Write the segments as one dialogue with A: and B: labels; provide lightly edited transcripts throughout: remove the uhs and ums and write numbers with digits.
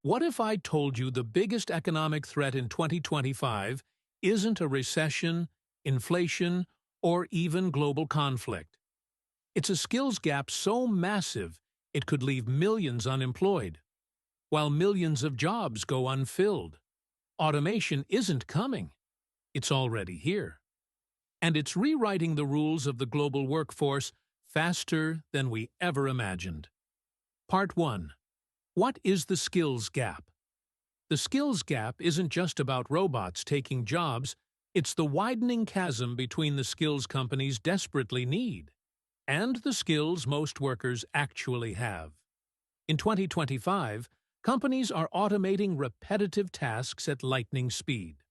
A: What if I told you the biggest economic threat in 2025 isn't a recession, inflation, or even global conflict? It's a skills gap so massive it could leave millions unemployed, while millions of jobs go unfilled. Automation isn't coming. It's already here. And it's rewriting the rules of the global workforce faster than we ever imagined. Part 1. What is the skills gap? The skills gap isn't just about robots taking jobs, it's the widening chasm between the skills companies desperately need and the skills most workers actually have. In 2025, companies are automating repetitive tasks at lightning speed.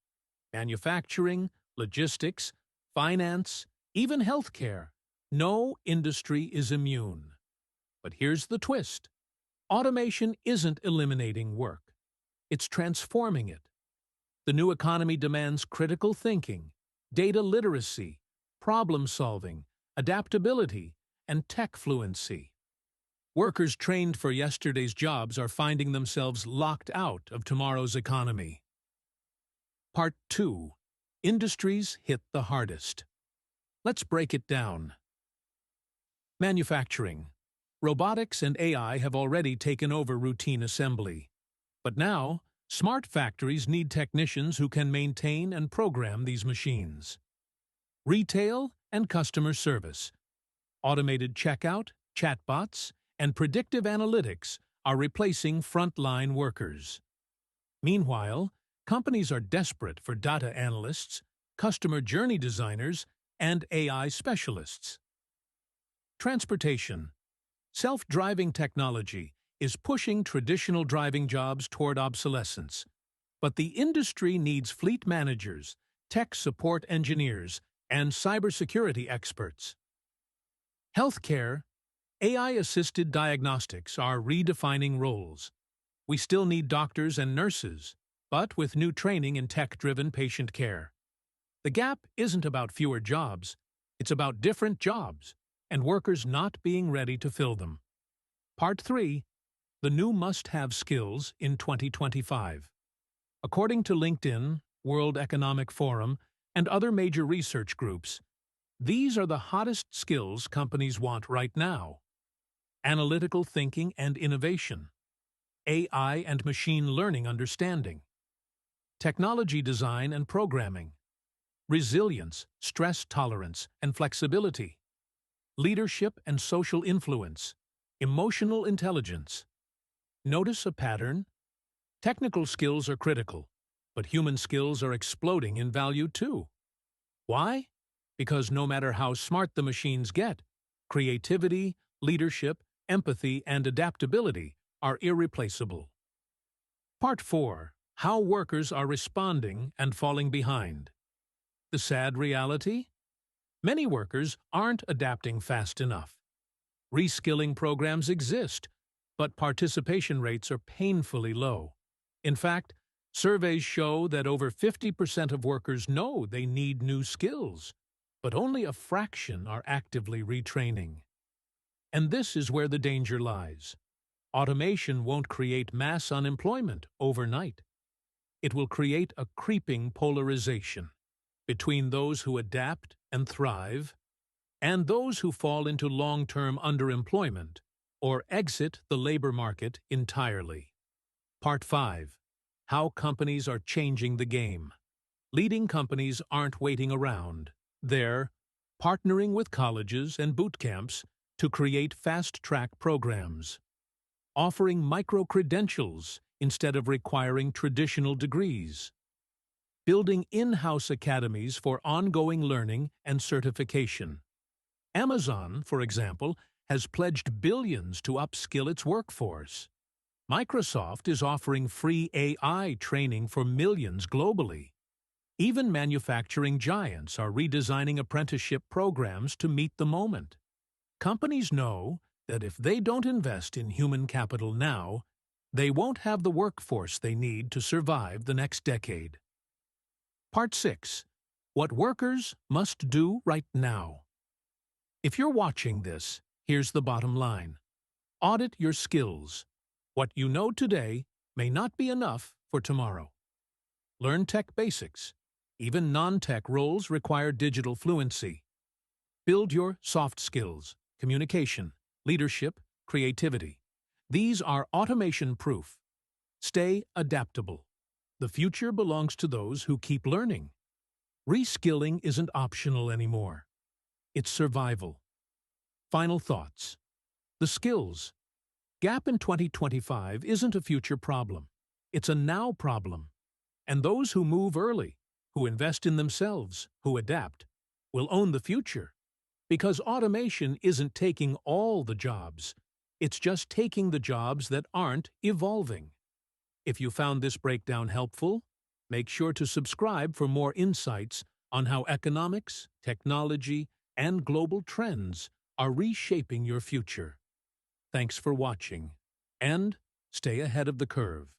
A: Manufacturing, logistics, finance, even healthcare. No industry is immune. But here's the twist. Automation isn't eliminating work. It's transforming it. The new economy demands critical thinking, data literacy, problem-solving, adaptability, and tech fluency. Workers trained for yesterday's jobs are finding themselves locked out of tomorrow's economy. Part 2. Industries hit the hardest. Let's break it down. Manufacturing. Robotics and AI have already taken over routine assembly. But now, smart factories need technicians who can maintain and program these machines. Retail and customer service. Automated checkout, chatbots, and predictive analytics are replacing frontline workers. Meanwhile, companies are desperate for data analysts, customer journey designers, and AI specialists. Transportation. Self-driving technology is pushing traditional driving jobs toward obsolescence, but the industry needs fleet managers, tech support engineers, and cybersecurity experts. Healthcare. AI-assisted diagnostics are redefining roles. We still need doctors and nurses, but with new training in tech-driven patient care. The gap isn't about fewer jobs, it's about different jobs, and workers not being ready to fill them. Part 3. The new must-have skills in 2025. According to LinkedIn, World Economic Forum, and other major research groups, these are the hottest skills companies want right now. Analytical thinking and innovation. AI and machine learning understanding. Technology design and programming. Resilience, stress tolerance, and flexibility. Leadership and social influence. Emotional intelligence. Notice a pattern? Technical skills are critical, but human skills are exploding in value too. Why? Because no matter how smart the machines get, creativity, leadership, empathy, and adaptability are irreplaceable. Part 4. How workers are responding and falling behind. The sad reality? Many workers aren't adapting fast enough. Reskilling programs exist, but participation rates are painfully low. In fact, surveys show that over 50% of workers know they need new skills, but only a fraction are actively retraining. And this is where the danger lies. Automation won't create mass unemployment overnight. It will create a creeping polarization between those who adapt and thrive and those who fall into long-term underemployment or exit the labor market entirely. Part 5. How companies are changing the game. Leading companies aren't waiting around. They're partnering with colleges and boot camps to create fast-track programs, offering micro-credentials instead of requiring traditional degrees, building in-house academies for ongoing learning and certification. Amazon, for example, has pledged billions to upskill its workforce. Microsoft is offering free AI training for millions globally. Even manufacturing giants are redesigning apprenticeship programs to meet the moment. Companies know that if they don't invest in human capital now, they won't have the workforce they need to survive the next decade. Part 6. What workers must do right now. If you're watching this, here's the bottom line. Audit your skills. What you know today may not be enough for tomorrow. Learn tech basics. Even non-tech roles require digital fluency. Build your soft skills, communication, leadership, creativity. These are automation-proof. Stay adaptable. The future belongs to those who keep learning. Reskilling isn't optional anymore. It's survival. Final thoughts. The skills gap in 2025 isn't a future problem. It's a now problem. And those who move early, who invest in themselves, who adapt, will own the future. Because automation isn't taking all the jobs. It's just taking the jobs that aren't evolving. If you found this breakdown helpful, make sure to subscribe for more insights on how economics, technology, and global trends are reshaping your future. Thanks for watching, and stay ahead of the curve.